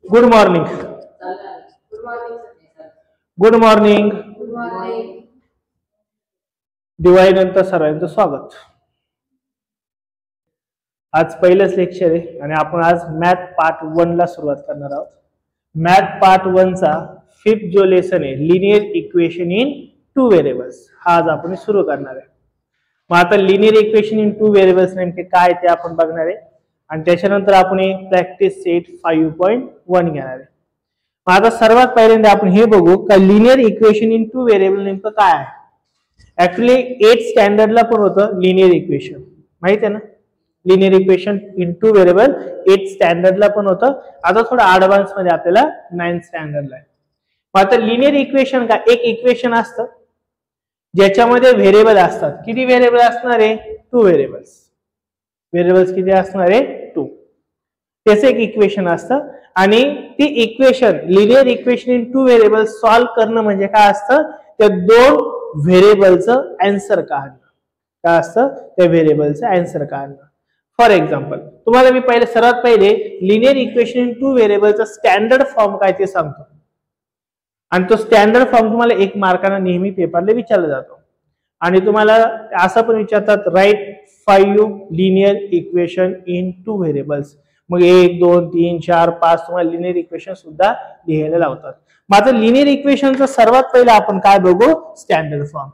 Good morning. Good morning. दिवाळीनंतर सर्वांचं स्वागत. आज पहिलंच लेक्चर आहे आणि आपण आज मॅथ पार्ट 1 ला सुरुवात करणार आहोत. मॅथ पार्ट 1 चा 5th जो लेसन आहे लिनियर इक्वेशन इन 2 व्हेरिएबल्स हा आज आपण सुरू करणार आहे. मग आता लिनियर इक्वेशन इन 2 व्हेरिएबल्स नेमके काय ते आपण बघणार आहे आणि त्याच्यानंतर आपण प्रॅक्टिस सेट 5.1 घेणार आहे. मग आता सर्वात पहिल्यांदा आपण हे बघू का लिनियर इक्वेशन इन 2 व्हेरिएबल नेमकं काय आहे. ऍक्च्युली 8th स्टँडर्डला पण होतं लिनियर इक्वेशन, माहित आहे ना. Linear equation in 2 variable 8th स्टँडर्डला पण होतं. आता थोडं ऍडव्हान्स मध्ये आपल्याला 9th स्टँडर्डला आहे. मग आता लिनियर इक्वेशन का एक इक्वेशन असतं ज्याच्यामध्ये व्हेरिएबल असतात. किती व्हेरिएबल असणार आहे? 2 व्हेरिएबल्स. व्हेरिएबल्स किती असणार आहे? 2. त्याचं एक इक्वेशन असतं आणि ती equation linear equation in 2 variables solve करणं म्हणजे काय असतं? त्या 2 व्हेरिएबलचं आन्सर काढणं. काय असतं? त्या व्हेरिएबलचं आन्सर काढणं. फॉर एक्झाम्पल तुम्हाला मी सर्वात पहिले लिनियर इक्वेशन इन 2 व्हेरिएबलचा स्टँडर्ड फॉर्म काय ते सांगतो आणि तो स्टँडर्ड फॉर्म तुम्हाला 1 मार्काने नेहमी पेपरला विचारला जातो आणि तुम्हाला असं पण विचारतात write 5 linear equation in 2 variables. मग 1 2 3 4 5 तुम्हाला लिनियर इक्वेशन सुद्धा लिहायला लावतात. माझं लिनियर इक्वेशनचं सर्वात पहिलं आपण काय बघू? स्टँडर्ड फॉर्म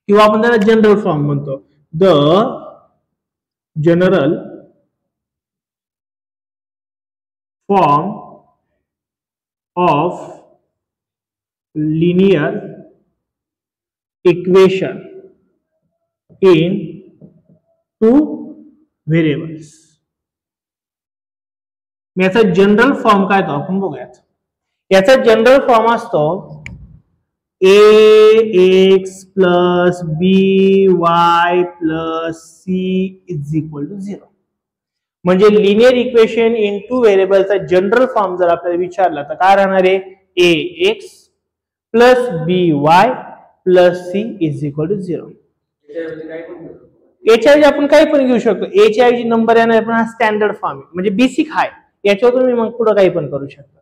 किंवा आपण त्याला जनरल फॉर्म म्हणतो. The general form of linear equation in 2 variables. याचा जनरल फॉर्म काय तो आपण बघूयात. याचा जनरल फॉर्म असतो ax plus by plus c is equal to 0. म्हणजे लिनियर इक्वेशन इन 2 व्हेरिएबलचा जनरल फॉर्म जर आपल्याला विचारला तर काय राहणार आहे? ax plus by plus c is equal to 0. याच्या ऐवजी आपण काही पण घेऊ शकतो. a च्या ऐवजी नंबर येणार पण हा स्टँडर्ड फॉर्म आहे म्हणजे बेसिक हाय. याच्यावर तुम्ही मग पुढे काही पण करू शकता.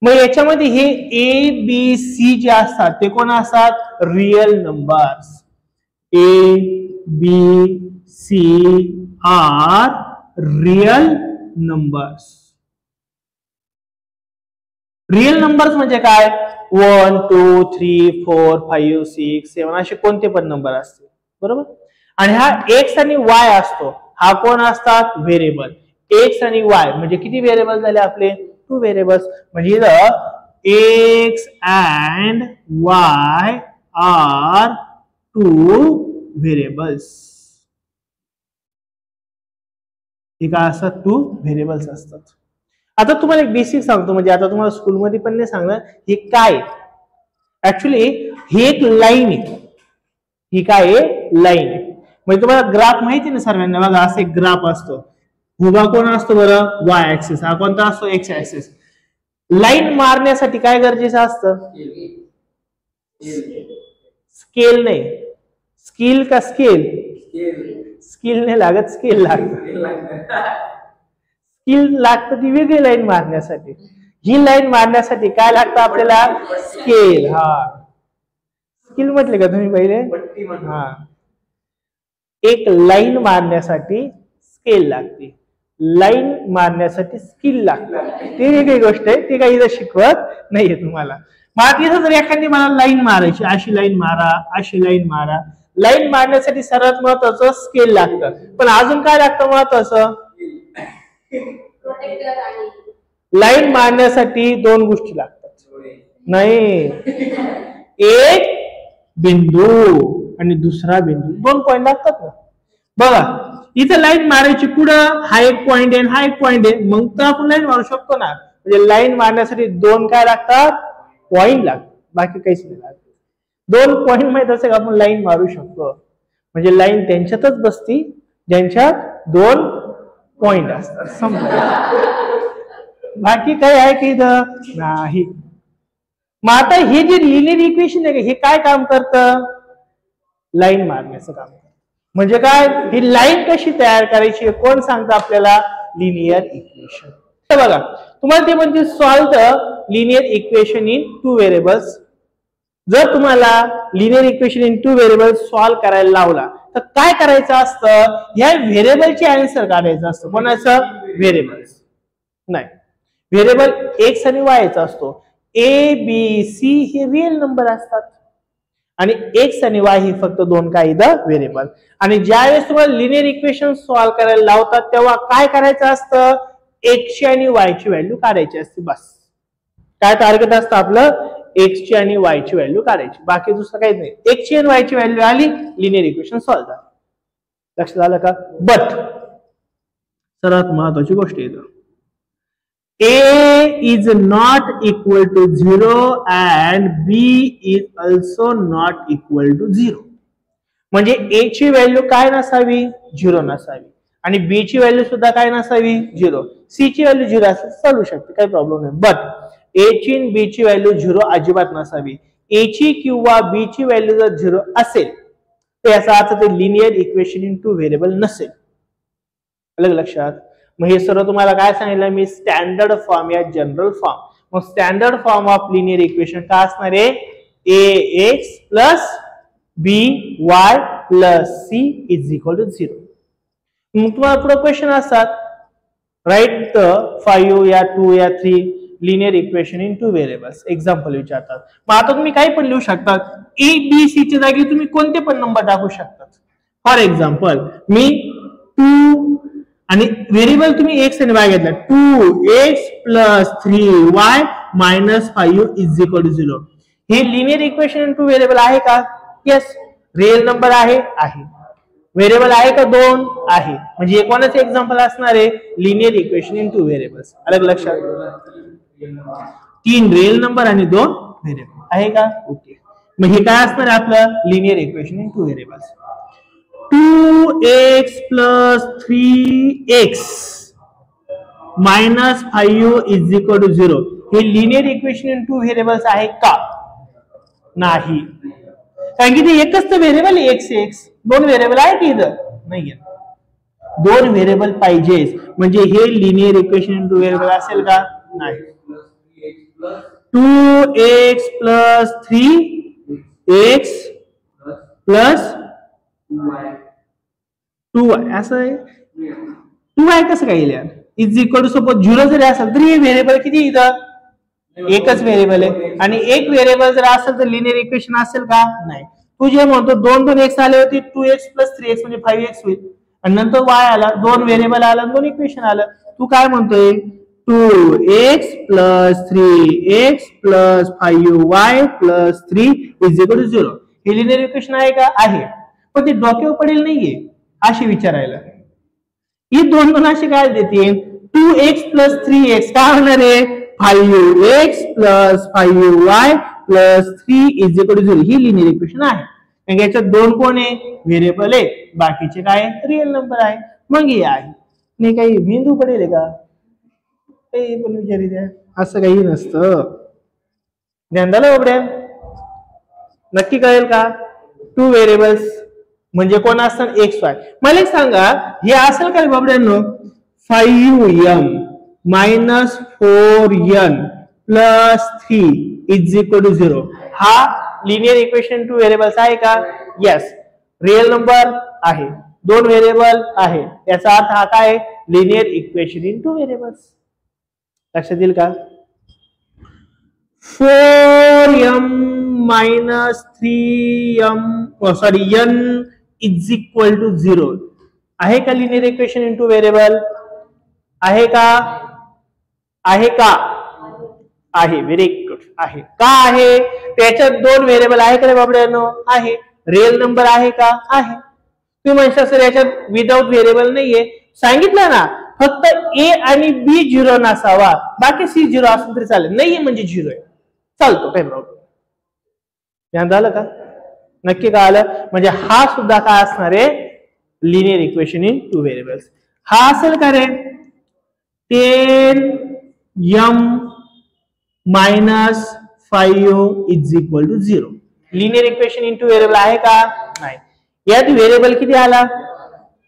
मग याच्यामध्ये हे a b c जे असतात ते कोण असतात? Real numbers. a b c are real numbers. Real numbers म्हणजे काय? 1 2 3 4 5 6 7 असे कोणते पण नंबर असतील, बरोबर. आणि हा x आणि y असतो. हा कोण असतात? व्हेरिएबल. x आणि y म्हणजे किती व्हेरिएबल झाले आपले? 2 व्हेरिएबल्स. म्हणजे x and y are 2 variables. हे काय असतात? 2 व्हेरिएबल्स असतात. आता तुम्हाला एक बेसिक सांगतो म्हणजे आता तुम्हाला स्कूलमध्ये पण नाही सांगणार हे काय. ऍक्च्युली ही एक लाईन आहे. ही काय आहे? लाईन आहे. म्हणजे तुम्हाला ग्राफ माहिती ना सर्वांना. बघा असं एक ग्राफ असतो. उभा कोण असतो बरं? y axis. हा कोणता असतो? x axis. लाईन मारण्यासाठी काय गरजेचं असतं? स्केल नाही. स्किल का स्केल? स्किल नाही लागत, स्केल लागत. स्किल लागतं ती वेगळी लाईन मारण्यासाठी. ही लाईन मारण्यासाठी काय लागतं आपल्याला? स्केल. हा स्किल म्हटले का तुम्ही पहिले? हा एक लाईन मारण्यासाठी स्केल लागते, लाईन मारण्यासाठी स्किल लागतं. ती वेगळी गोष्ट आहे, ती काही इथं शिकवत नाहीये तुम्हाला. मग तिथं जर एखादी मला लाईन मारायची, अशी लाईन मारा, अशी लाईन मारा. लाईन मारण्यासाठी सर्वात महत्वाचं स्केल लागतं. पण अजून काय लागतं महत्वाचं? लाईन मारण्यासाठी 2 गोष्टी लागतात. नाही, एक बिंदू आणि दुसरा बिंदू. 2 पॉइंट लागतात ना. बघा इथं लाईन मारायची, पुढं हा एक पॉइंट आहे हा एक पॉइंट आहे, मग तर आपण लाईन मारू शकतो ना. म्हणजे लाईन मारण्यासाठी 2 काय लागतात? पॉइंट लागतात. बाकी काहीच नाही लागत. 2 पॉइंट माहित असेल आपण लाईन मारू शकतो. म्हणजे लाईन त्यांच्यातच बसती ज्यांच्यात 2 पॉइंट असतात. समजा बाकी काय आहे की नाही. मग आता हे जे लिनियर इक्वेशन आहे हे काय काम करतं? लाईन मारण्याचं काम करतं. म्हणजे काय? ही लाईन कशी तयार करायची कोण सांगतं आपल्याला? Linear equation. तर बघा तुम्हाला ते म्हणजे solve the linear equation in 2 variables. जर तुम्हाला linear equation in 2 variables solve करायला लावला तर काय करायचं असतं, या व्हेरिएबलचे आन्सर काढायचं असतं. कोणाचं? व्हेरिएबल्स नाही, व्हेरिएबल एक्स आणि वायचा असतो. ए बी सी हे रिअल नंबर असतात आणि एक्स आणि वाय ही फक्त दोन काही द व्हेरिएबल. आणि ज्यावेळेस तुम्हाला लिनियर इक्वेशन सॉल्व करायला लावतात तेव्हा काय करायचं असतं, एक्सची आणि वायची व्हॅल्यू काढायची असते. बस काय टार्गेट असतं आपलं, एक्सची आणि वायची व्हॅल्यू काढायची, बाकी दुसरं काहीच नाही. एक्सची आणि वायची व्हॅल्यू आली, लिनियर इक्वेशन सॉल्व झालं. लक्षात आलं का? बट सर्वात महत्वाची गोष्ट येतं, A is not equal to 0 and B is also not equal to 0. म्हणजे A ची व्हॅल्यू काय नसावी, 0 नसावी आणि B ची व्हॅल्यू सुद्धा काय नसावी, 0. C ची व्हॅल्यू 0 असेल चालू शकते, काही प्रॉब्लेम नाही. बट A ची आणि B ची व्हॅल्यू 0 अजिबात नसावी. A ची किंवा B ची व्हॅल्यू जर 0 असेल तर याचा अर्थ ते लिनियर इक्वेशन इन 2 व्हेरिएबल नसेल. अलग लक्षात. मग हे सर्व तुम्हाला काय सांगितलं मी, स्टँडर्ड फॉर्म या जनरल फॉर्म. मग standard form of linear equation काय असणार आहे, a x plus B Y plus C is equal to 0. मग तुम्हाला पुढे क्वेश्चन असतात, राईट द 5 या 2 या 3 linear equation in 2 variables. Example विचारतात. मग आता तुम्ही काही पण लिहू शकता, ए बी सी च्या जागी तुम्ही कोणते पण नंबर टाकू शकतात. फॉर एक्झाम्पल मी 2 आणि व्हेरिएबल तुम्ही एक्स आणि वाय घेतला, 2x plus 3y minus 5 is equal to 0. हे लिनियर इक्वेशन इन 2 व्हेरिएबल आहे का? येस. रिअल नंबर आहे, आहे. व्हेरिएबल आहे का? 2 आहे. म्हणजे कोणाचे एक्झाम्पल असणार आहे, लिनियर इक्वेशन इन 2 व्हेरिएबल्स. अलग लक्षात. 3 रिअल नंबर आणि 2 व्हेरिएबल आहे का? ओके. मग हे काय असणार आहे आपलं, linear equation in 2 variables. 2x plus 3x minus 5 is equal to 0. हे लिनियर इक्वेशन इन 2 व्हेरिएबल्स आहे का? नाही, कारण की ते एकच तर व्हेरिएबल एक्स एक्स. 2 व्हेरिएबल आहे की इथं नाहीये. 2 व्हेरिएबल पाहिजेच, म्हणजे हे लिनियर इक्वेशन इन 2 व्हेरिएबल असेल का? नाही. 2x plus 3x plus 2y असं आहे. 2y कसं काय येईल, इज इक्वल टू सपोज 0 जरी असेल तरी हे व्हेरिएबल किती इथं, एकच व्हेरिएबल आहे. आणि एक व्हेरिएबल जर असेल तर लिनियर इक्वेशन असेल का? नाही. तू जे म्हणतो 2 x आले होते, 2x प्लस 3x म्हणजे 5x होईल. आणि नंतर y आला, 2 व्हेरिएबल आला, 2 इक्वेशन आलं. तू काय म्हणतोय, 2x plus 3x plus 5y plus 3 is equal to 0. हे लिनियर इक्वेशन आहे का? आहे. पण ते डोक्यावर पडेल नाहीये अशी विचारायला. ही 2 अशी काय देते, 2x प्लस 3x काय होणार आहे, 5x plus 5y plus 3 is equal to 0. ही लिनियर इक्वेशन आहे. याच्यात 2 कोण आहे, व्हेरिएबल आहे, बाकीचे काय रिअल नंबर आहे. मग हे आहे. नाही काही मेंदू पडेल का, काही पण विचारी द्या, असं काही नसतं. ध्यान झालं बाबड्या, नक्की कळेल का? 2 व्हेरिएबल्स म्हणजे कोण असतात, एक्स वाय. मला एक सांगा, हे असेल का बाबड्यांनो, 5m minus 4n plus 3 is equal to 0. हा लिनियर इक्वेशन 2 व्हेरिएबल्स आहे का? येस. रिअल नंबर आहे, 2 व्हेरिएबल आहे, याचा अर्थ हा काय, लिनियर इक्वेशन इन 2 व्हेरिएबल्स. लक्षात येईल का? 4m minus 3m n is equal to 0 आहे का लिनियर इक्वेशन इन 2 व्हेरिएबल? आहे का? आहे का? आहे. Very good. आहे का? आहे. त्याच्यात 2 व्हेरिएबल आहे का रे बाबड्यांनो? आहे. रिअल नंबर आहे का? आहे. तुम्ही म्हणता सर याच्यात विदाउट व्हेरिएबल नाहीये. सांगितलं ना, फक्त ए आणि बी 0 नसावा, बाकी सी 0 असेल तरी चालेल. नाहीये म्हणजे 0 आहे, चालतो, काही प्रॉब्लेम. ध्यान झालं का? नक्की का आलं? म्हणजे हा सुद्धा काय असणार आहे, लिनियर इक्वेशन इन 2 व्हेरिएबल्स. हा असेल का रे, 10m minus 5 is equal to 0. Linear equation in 2 variable आहे का? नाही. यात व्हेरिएबल किती आला,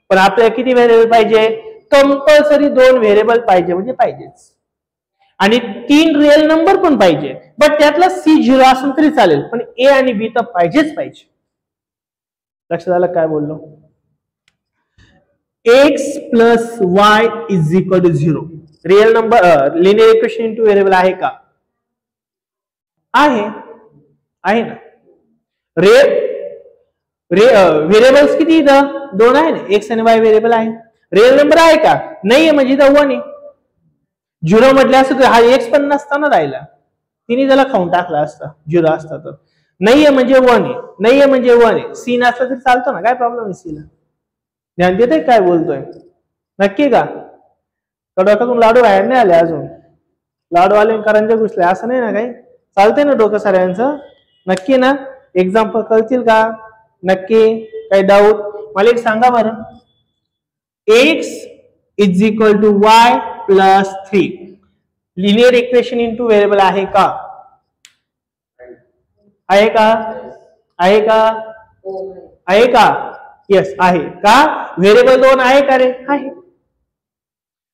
पण आपल्याला किती व्हेरिएबल पाहिजे, कंपल्सरी 2 व्हेरिएबल पाहिजे म्हणजे पाहिजेच, आणि 3 रिअल नंबर पण पाहिजे, बट त्यातला C0 असून तरी चालेल, पण A आणि B तर पाहिजेच पाहिजे. लक्षात आलं काय बोललो? x plus y is equal to 0 real number linear equation in two variable आहे का? आहे ना. व्हेरिएबल्स किती इथं 2 आहे ना, एक्स आणि वाय व्हेरिएबल आहे. रिअल नंबर आहे का? नाहीये, म्हणजे इथं 1 आहे. 0 म्हटलं असतं तर हा एक्स पण नसताना राहिला, तिने त्याला खाऊन टाकला असता 0 असता तर. नाहीये म्हणजे 1 आहे, नाहीये म्हणजे 1 आहे. सी नसलं तरी चालतो ना, काय प्रॉब्लेम आहे सीला? ध्यान देते काय बोलतोय? नक्की का? डोक्यातून लाडू बाहेर नाही आले अजून? लाडू आले करंजे घुसले असं नाही ना काही? चालतंय ना डोकं सगळ्यांचं? नक्की ना? एक्झाम्पल कळतील का? नक्की? काही डाऊट? मला एक सांगा बरं. X is equal to Y plus 3 linear equation in two variable आहे का? आहे का? आहे का? आहे का? यस आहे का? व्हेरिएबल 2 आहे का रे? आहे.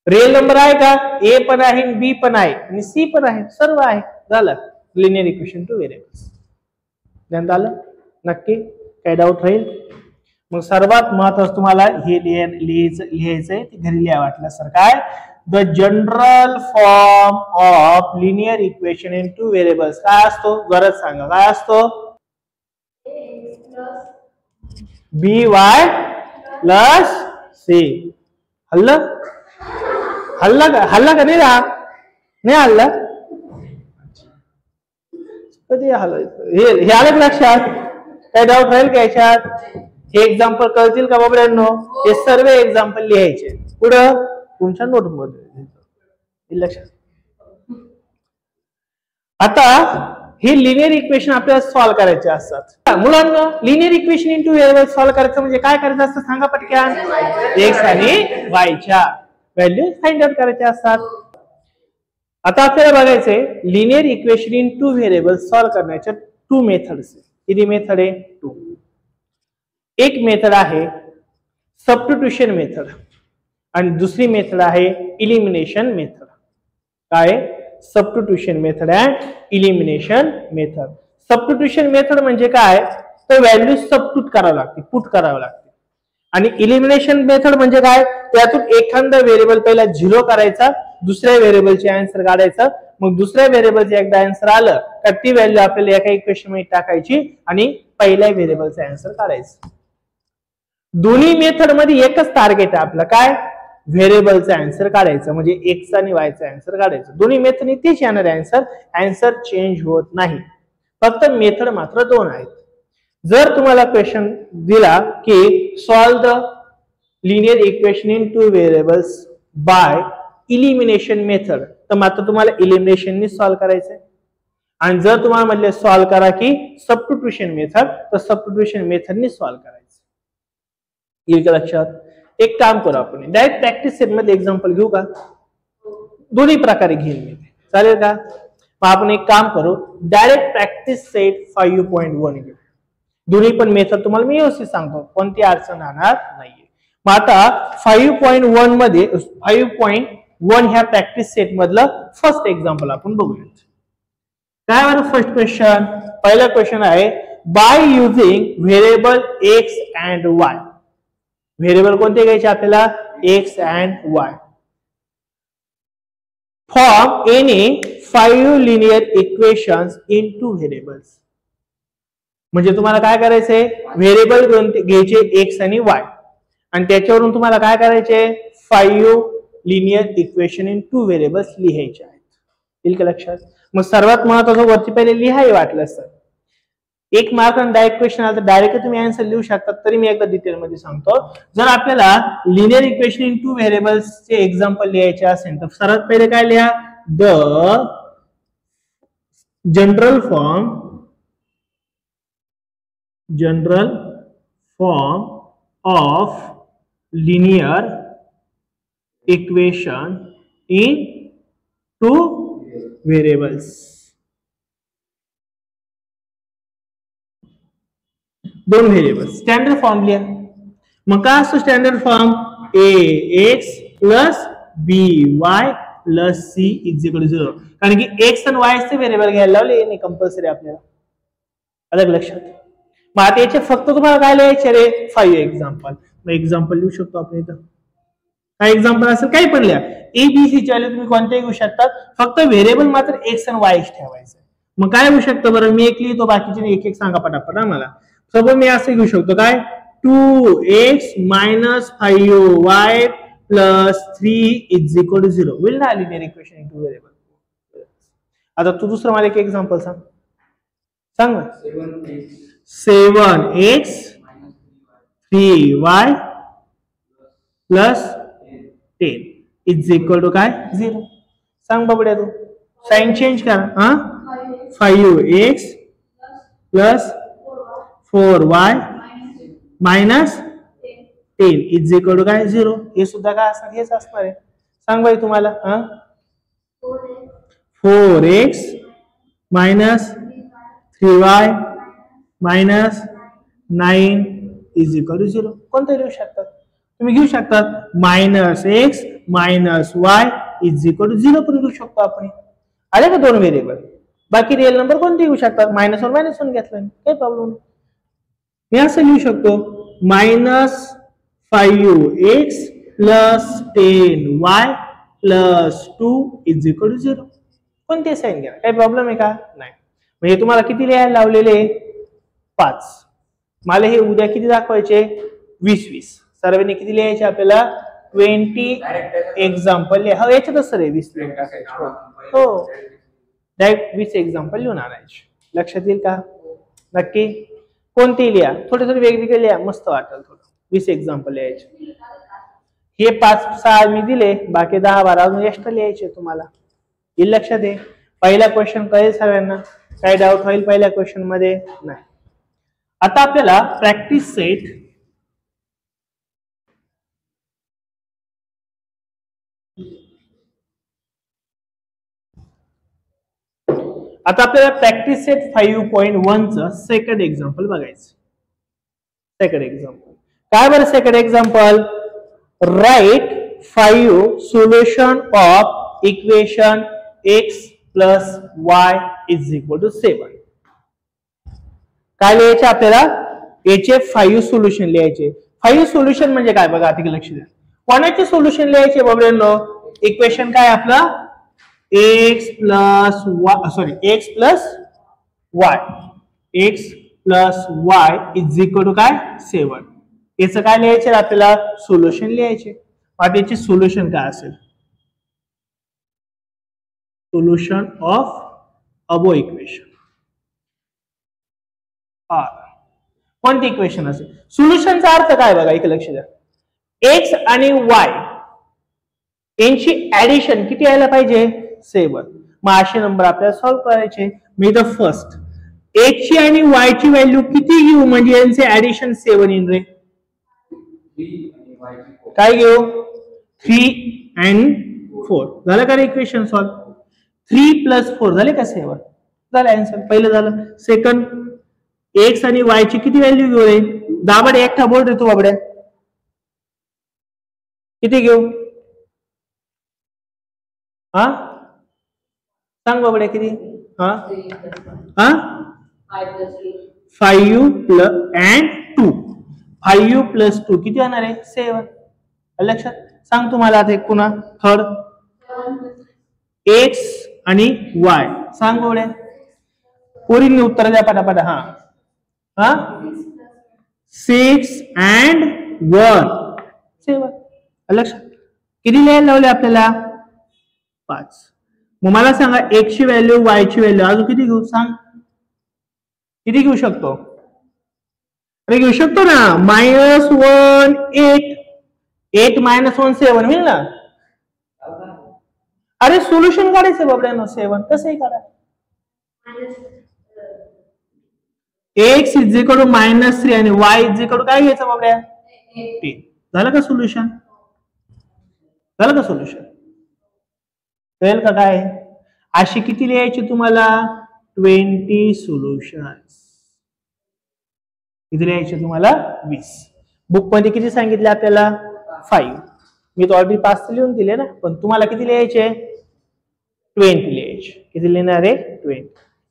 रिअल नंबर आहे का? ए पण आहे, बी पण आहे आणि सी पण आहे, सर्व आहे. झालं लिनियर इक्वेशन टू व्हेरिएबल्स. ध्यान आलं? नक्की? काही डाऊट राहील? मग सर्वात महत्वाचं तुम्हाला हे लिहायचंय, ते घरी लिहा वाटल्यासारखं आहे. The general form of linear equation in two variables काय असतो? गरज सांगा, काय असतो? by plus c. हल्लं? हल्ला का नाही राहा? नाही हल्ला? कधी हलायचं हे आलं लक्षात? काय डाऊट राहील का याच्यात? हे एक्झाम्पल कळतील का बाबड्यांनो? हे सर्व एक्झाम्पल लिहायचे पुढं तुमच्या नोटमध्ये. लक्षात? आता हे लिनियर इक्वेशन आपल्याला सॉल्व्ह करायचे असतात. मुलांना linear equation in two variable solve करायचं म्हणजे काय करायचं असतं सांगा पटकन? एक्स आणि वायच्या व्हॅल्यू फाइंड आउट करायच्या असतात. आता आपल्याला बघायचंय linear equation in two variable solve करण्याच्या 2 मेथड्स. किती मेथड आहे? 2. एक मेथड आहे सबस्टिट्यूशन मेथड आणि दुसरी मेथड आहे इलिमिनेशन मेथड. काय? Substitution method and elimination method. Substitution method म्हणजे काय? तर व्हॅल्यू सबस्टिट्यूट करावं लागते, पुट करावं लागते. आणि इलिमिनेशन मेथड म्हणजे काय? त्यातून एखादा व्हेरिएबल पहिला 0 करायचा, दुसऱ्या व्हेरिएबलचे आन्सर काढायचा, मग दुसऱ्या व्हेरिएबलचे एकदा आन्सर आलं तर ती व्हॅल्यू आपल्याला एका इक्वेशन मध्ये टाकायची आणि पहिल्या व्हेरिएबलचे आन्सर काढायचं. दोन्ही मेथड मध्ये एकच टार्गेट आहे आपलं, काय? व्हेरिएबलचा आन्सर काढायचं, म्हणजे एक्स आणि वायचा आन्सर काढायचं. दोन्ही मेथडने तेच येणार आन्सर, आन्सर चेंज होत नाही, फक्त मेथड मात्र 2 आहेत. जर तुम्हाला क्वेश्चन दिला की solve the linear equation in two variables by elimination method, तर मात्र तुम्हाला इलिमिनेशन ने सॉल्व करायचंय. आणि जर तुम्हाला म्हटले सॉल्व करा की सबस्टिट्यूशन मेथड, तर सबस्टिट्यूशन मेथड ने सॉल्व करायचं. येईल का लक्षात? एक काम करू आपण डायरेक्ट प्रॅक्टिस सेट मध्ये एक्झाम्पल घेऊ का? दोन्ही प्रकारे घेईन मी, चालेल का? मग आपण एक काम करू, डायरेक्ट प्रॅक्टिस सेट 5.1 घेऊ. दोन्ही पण मेथड तुम्हाला मी व्यवस्थित सांगतो, कोणती अडचण राहणार नाहीये. मग आता 5.1 मध्ये 5.1 ह्या प्रॅक्टिस सेट मधलं फर्स्ट एक्झाम्पल आपण बघूयात. काय बरं फर्स्ट क्वेश्चन? पहिला क्वेश्चन आहे by using variable x and Y. Variable कोणते घ्यायचे आपल्याला? X and Y. Form any 5 linear equations into variables. म्हणजे तुम्हाला काय करायचंय? व्हेरिएबल घ्यायचे एक्स आणि वाय आणि त्याच्यावरून तुम्हाला काय करायचे? 5 लिनियर इक्वेशन इन 2 व्हेरिएबल्स लिहायचे आहेत. येईल का लक्षात? मग सर्वात महत्त्वाचं वरती पहिले लिहाय वाटलं सर. 1 मार्क आणि डायरेक्ट क्वेश्चन आला तर डायरेक्ट तुम्ही आन्सर लिहू शकता. तरी मी एकदा डिटेल मध्ये सांगतो. जर आपल्याला लिनियर इक्वेशन इन 2 व्हेरिएबल्स चे एक्झाम्पल लिहायचे असेल तर सर्वात पहिले काय लिहा? The general form of linear equation in 2 variables. 2 variables standard form लिहा. मग काय असतो standard form? A x plus B Y plus C is equal to 0. कारण की एक्स आणि वाय चे व्हेरिएबल घ्यायला लावले नाही कंपल्सरी आपल्याला. अलग लक्षात. मग आता याचे फक्त तुम्हाला काय लिहायचे रे 5 एक्झाम्पल. मग एक्झाम्पल लिहू शकतो आपण इथं. काय एक्झाम्पल असेल काही पण लिहा. एबीसी ची व्हॅल्यू तुम्ही कोणत्याही घेऊ शकतात, फक्त व्हेरिएबल मात्र एक्स आणि वाय ठेवायचं. मग काय होऊ शकतं बरं, मी एक लिहितो, बाकीचे एक एक सांगा पटापट आम्हाला. सपोज मी असं घेऊ शकतो काय 2x minus 5y plus 3 is equal to 0. Will not linear equation into variable. आता तू दुसरं मला एक एक्झाम्पल सांग. सांग ना. 7x 3y plus 10 is equal to काय 0. सांग बाबड्या तू. साइन चेंज कर. हा 5x plus 4y minus 10 is equal to काय 0. हे सुद्धा काय असणार, हेच असणार आहे. सांग बाई तुम्हाला. 4x minus 3y minus 9 is equal to 0. कोणतं लिहू शकतात तुम्ही, घेऊ शकतात minus X minus Y is equal to 0 पण घेऊ शकतो आपण. आले का दोन व्हेरिएबल. बाकी रिअल नंबर कोणते घेऊ शकतात, -1 घेतलं काही प्रॉब्लेम नाही. मी असं लिहू शकतो -5x plus 10y plus 2 is equal to 0. कोणते साइन घ्या, काही प्रॉब्लेम आहे का नाही. म्हणजे तुम्हाला किती लिहायला लावलेले 5. मला हे उद्या किती दाखवायचे 20 सर्वांनी किती लिहायचे आपल्याला 20 एक्झाम्पल लिहा. याच्यातच सर 20 लिहून टाकायचे. हो डायरेक्ट 20 एक्झाम्पल लिहून आणायचे. लक्षात येईल का नक्की. कोणती लिहा, थोडे थोडे वेगवेगळे लिहा, मस्त वाटेल. थोडं 20 एक्झाम्पल लिहायचे. हे 5-6 मी दिले, बाकी 10-12 अजून एक्स्ट्रा लिहायचे तुम्हाला. येईल लक्षात आहे. पहिला क्वेश्चन कळेल सगळ्यांना, काय डाऊट होईल पहिल्या क्वेश्चन मध्ये नाही. आता आपल्याला प्रॅक्टिस सेट आता आपल्याला प्रॅक्टिस सेट 5.1 चं सेकंड एक्झाम्पल बघायचं. सेकंड एक्झाम्पल काय बरं. Second example write 5 solution of equation x plus y is equal to 7. काय लिहायचे आपल्याला, याचे 5 सोल्युशन लिहायचे. 5 सोल्युशन म्हणजे काय बघा, आता लक्ष द्या. कोणाचे सोल्युशन लिहायचे बाबड्यांनो, इक्वेशन काय आपला x plus y is equal to काय 7. याचं काय लिहायचे आपल्याला, सोल्युशन लिहायचे. आता याचे सोल्युशन काय असेल, solution of above equation are. कोणती इक्वेशन असेल, सोल्युशनचा अर्थ काय बघा, एक लक्ष द्या. x आणि y यांची ऍडिशन किती यायला पाहिजे 7. मग असे नंबर आपल्याला सॉल्व्ह करायचे. मी द फर्स्ट x ची आणि y ची व्हॅल्यू किती घेऊ म्हणजे यांचे ऍडिशन 7 येईल रे. काय घेऊ 3 and 4. झालं का रे इक्वेशन सॉल्व्ह. 3 + 4 झाले का 7 झालं आन्सर. पहिलं झालं. सेकंड x आणि y ची किती व्हॅल्यू घेऊ रे, दाबड एकटा बोल रे तू बाबड्या, किती घेऊ हा सांग बाबड्या किती. 5 and 2. 5 + 2 किती होणार आहे 7. लक्षात. सांग तुम्हाला आता एक पुन्हा थर्ड x आणि y. सांग बाबड्या, पोरींनी उत्तर द्या पटापट. 6 and 1 7. लक्षात. किती लिहायला लावले आपल्याला 5. मग मला सांगा x ची व्हॅल्यू y ची व्हॅल्यू अजून किती घेऊ सांग. किती घेऊ शकतो, अरे घेऊ शकतो ना -1 8. 8 - 1 7 होईल ना. अरे सोल्युशन काढायचं बाबड्यानो 7 कसंही काढा. x इज इक्वल टू -3 आणि y इज इक्वल टू काय घ्यायचं बाबड्या 8. झालं का सोल्युशन, झालं का सोल्युशन. कळेल का काय. अशी किती लिहायची तुम्हाला 20 सोल्युशन्स. किती लिहायचे तुम्हाला 20. बुक मध्ये किती सांगितले आपल्याला 5. मी तो ऑलरेडी 5 लिहून दिले ना, पण तुम्हाला किती लिहायचे 20 लिहायचे. किती लिहिणार आहे 20.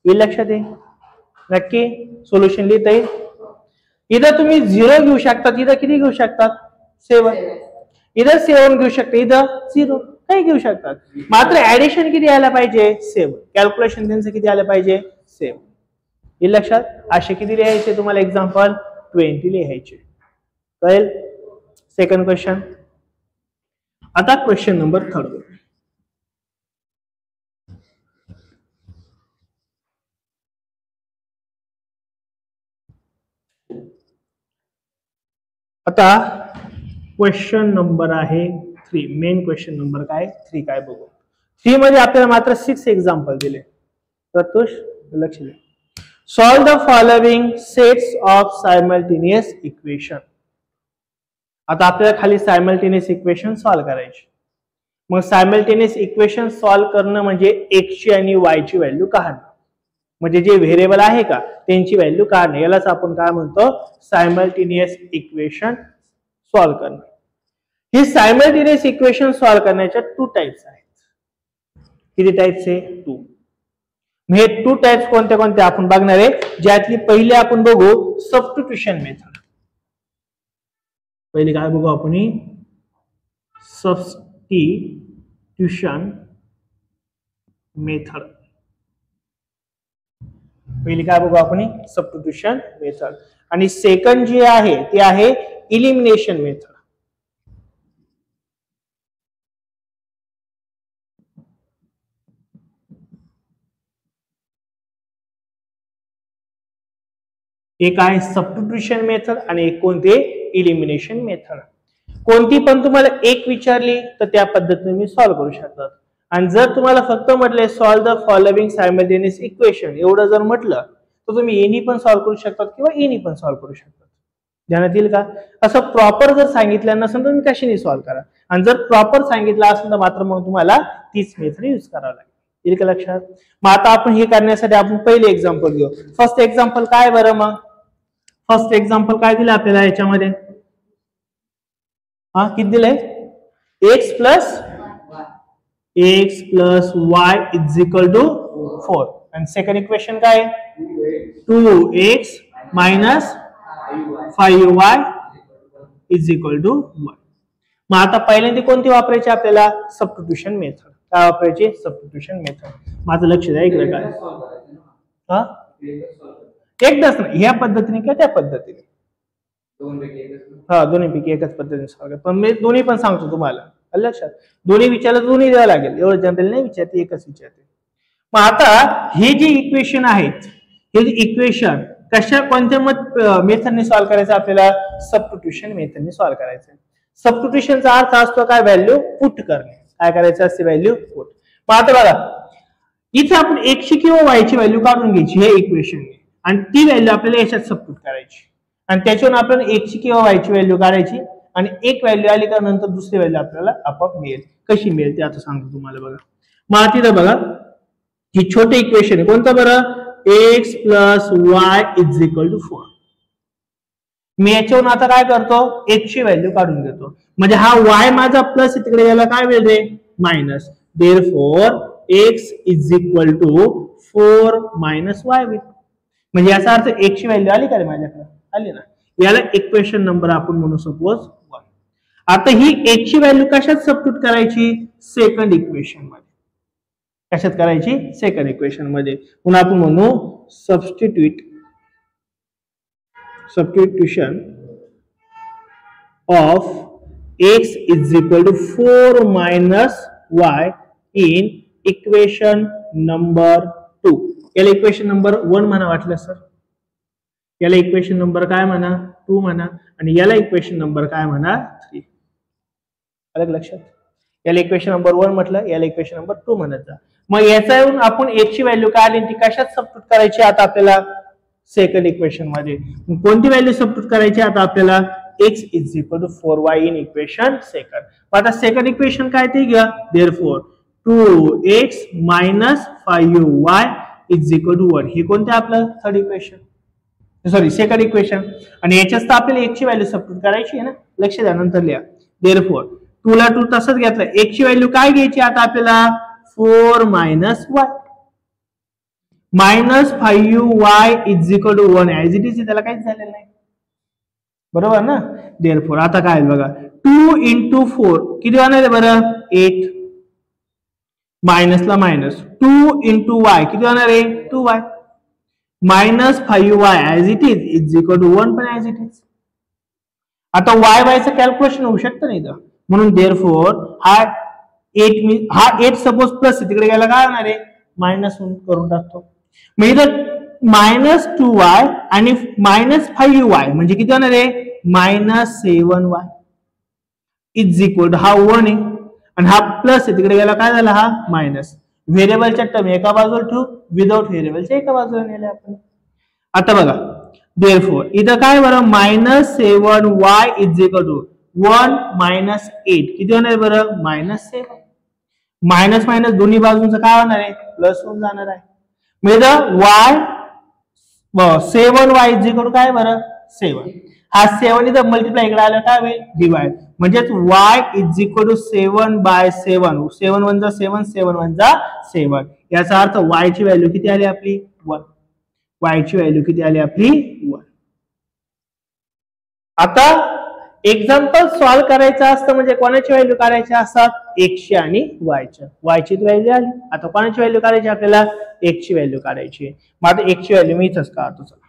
हे लक्षात आहे नक्की. सोल्युशन लिहिता येईल. इथं तुम्ही 0 घेऊ शकता, इथं किती घेऊ शकतात 7, इथं 7 घेऊ शकता, इथं 0 काही घेऊ शकतात. मात्र ऍडिशन किती आलं पाहिजे 7. कॅल्क्युलेशन त्यांचं किती आलं पाहिजे 7. हे लक्षात. असे किती लिहायचे तुम्हाला एक्झाम्पल 20 लिहायचे. कळेल. Second question. आता क्वेश्चन नंबर 3. आता क्वेश्चन नंबर आहे 3. मेन क्वेश्चन नंबर काय 3 काय बघू. 3 मध्ये आपल्याला मात्र 6 एक्झाम्पल दिले. प्रत्युष लक्ष द्या. Solve the following sets of simultaneous equation. आता आपल्याला खाली सायमल्टेनियस इक्वेशन सॉल्व करायची. मग सायमल्टेनियस इक्वेशन सॉल्व करणं म्हणजे x ची आणि y ची व्हॅल्यू काढणं. म्हणजे जे व्हेरिएबल आहे का त्यांची व्हॅल्यू काढणे, यालाच आपण काय म्हणतो सायमल्टेनियस इक्वेशन सॉल्व करणं. ही सायमल्टेनियस इक्वेशन सॉल्व करण्याच्या 2 टाइप्स आहेत. किती टाइप्स आहे 2. हे 2 टाइप्स कोणते कोणते आपण बघणार आहे. ज्यातली पहिली आपण बघू सबस्टिट्यूशन मेथड. पहिले काय बघू आपण सबस्टिट्यूशन मेथड. पहिली काय बघू आपण सबस्टिट्यूशन मेथड. आणि सेकंड जी आहे ती आहे इलिमिनेशन मेथड. एक आहे सबस्टिट्यूशन मेथड आणि एक कोणते इलिमिनेशन मेथड. कोणती पण तुम्हाला एक विचारली तर त्या पद्धतीने मी सॉल्व करू शकतात. आणि जर तुम्हाला फक्त म्हटले solve the following simultaneous equation एवढं जर म्हटलं तर तुम्ही एनी पण सॉल्व करू शकतात किंवा एनी पण सॉल्व करू शकतात. ध्यानात येईल का. असं प्रॉपर जर सांगितलं नसेल तर तुम्ही कशाने सॉल्व करा. आणि जर प्रॉपर सांगितलं असेल तर मात्र मग तुम्हाला तीच मेथड यूज करावं लागेल. येईल का लक्षात. मग आता आपण हे करण्यासाठी आपण पहिले एक्झाम्पल घेऊ. फर्स्ट एक्झाम्पल काय बरं. मग फर्स्ट एक्झाम्पल काय दिलं आपल्याला याच्यामध्ये किती दिलंय x plus y is equal to 4. आणि सेकंड इक्वेशन काय 2x minus 5y is equal to 1. मग आता पहिल्यांदा कोणती वापरायची आपल्याला सबस्टिट्यूशन मेथड. काय वापरायची सबस्टिट्यूशन मेथड. माझं लक्ष द्या इकडे काय एकदाच नाही ह्या पद्धतीने किंवा त्या पद्धतीने दोन्हीपैकी एकच पद्धतीने सॉल्व. पण मी दोन्ही पण सांगतो तुम्हाला लक्षात. दोन्ही विचारलं दोन्ही द्यावं लागेल. एवढं जनरल नाही विचारते एकच विचारते. मग आता हे जे इक्वेशन आहेत हे इक्वेशन कशा कोणत्या मेथडने सॉल्व करायचं आपल्याला सबस्टिट्यूशन मेथडने सॉल्व करायचं. सबस्टिट्यूशनचा अर्थ असतो काय व्हॅल्यू पुट करणे. काय करायचं असते व्हॅल्यू पुट. मग आता बघा इथे आपण x ची किंवा y ची व्हॅल्यू काढून घ्यायची हे इक्वेशन आणि ती व्हॅल्यू आपल्याला याच्यात सबस्टिट्यूट करायची. आणि त्याच्यावरून आपल्याला x ची किंवा y ची व्हॅल्यू काढायची आणि एक व्हॅल्यू आली का नंतर दुसरी व्हॅल्यू आपल्याला आपोआप मिळेल. कशी मिळेल ते आता सांगतो तुम्हाला. बघा मग तिथं बघा ही छोटे इक्वेशन आहे कोणतं बरं x plus y is equal to 4. मी याच्यावरून आता काय करतो x ची व्हॅल्यू काढून घेतो. म्हणजे हा y माझा प्लस तिकडे याला काय मिळते minus. Therefore x is equal to 4 minus y with. म्हणजे याचा अर्थ x ची व्हॅल्यू आली का रे माझ्याकडे आली ना. याला इक्वेशन नंबर आपण म्हणू सपोज 1. आता ही x ची व्हॅल्यू कशात सबस्टिट्यूट करायची सेकंड इक्वेशन मध्ये. कशात करायची सेकंड इक्वेशन मध्ये. पुन्हा आपण म्हणू substitution of x is equal to 4 minus y in equation number 2. याला इक्वेशन नंबर 1 म्हणा वाटलं सर. याला इक्वेशन नंबर काय म्हणा 2 म्हणा आणि याला इक्वेशन नंबर काय म्हणा 3. अलग लक्षात. याला इक्वेशन नंबर 1 म्हटलं याला इक्वेशन नंबर 2 म्हणायचं. मग याचा येऊन आपण x ची व्हॅल्यू काय आली ती कशात सबस्टिट्यूट करायची आता आपल्याला सेकंड इक्वेशन मध्ये. कोणती व्हॅल्यू सबस्टिट्यूट करायची आता आपल्याला x is equal to 4y in equation second. आता सेकंड इक्वेशन काय ते घ्या. Therefore 2x minus 5y is equal to 1. हे कोणतं आपलं third equation sorry second equation. आणि याच्यात आपल्याला x ची व्हॅल्यू सबस्टिट्यूट करायची आहे ना. लक्ष द्या नंतर लिहा. देअरफॉर 2 ला 2 तसंच घेतलं. x ची व्हॅल्यू काय घ्यायची आता आपल्याला 4 minus y minus 5y is equal to 1 as it is, त्याला काहीच झालेलं नाही बरोबर ना. देअरफॉर आता काय बघा 2 into 4 किती होणार आहे बरं 8 मायनसला मायनस 2 into y किती होणार आहे 2y minus 5y as it is equal to 1 पण ऍज इट इज. आता y चं कॅल्क्युलेशन होऊ शकतं नाही तर म्हणून देअरफॉर हा 8 सपोज प्लस तिकडे गेला काय होणार आहे मायनस करून टाकतो. मग इथं मायनस 2y आणि मायनस 5y म्हणजे किती होणार आहे minus 7y is equal to हा 1 आहे आणि हा प्लस आहे तिकडे गेला काय झाला हा मायनस. व्हेरिएबलच्या टर्म एका बाजूला ठेवू विदाउट व्हेरिएबलच्या एका बाजूला नेले आपण. आता बघा देअरफॉर इथं काय बरं minus 7y is equal to 1 minus 8 किती होणार बरं मायनस 7 मायनस मायनस दोन्ही बाजूंचं काय होणार आहे प्लस होऊन जाणार आहे. म्हणजे y 7y is equal to काय बरं 7 हा 7 इथं मल्टिप्लाय इकडे आलं काय होईल डिवाइड म्हणजेच y इज इक्वल टू 7/7 7 1 जा 7 7 1 जा 7 याचा अर्थ y ची व्हॅल्यू किती आली आपली 1 y ची व्हॅल्यू किती आली आपली 1. आता एक्झाम्पल सॉल्व्ह करायचं असतं म्हणजे कोणाची व्हॅल्यू काढायची असतात x ची आणि y ची. y ची व्हॅल्यू आली आता कोणाची व्हॅल्यू काढायची आपल्याला x ची व्हॅल्यू काढायची. मग आता x ची व्हॅल्यू मी इथंच काढतो. चला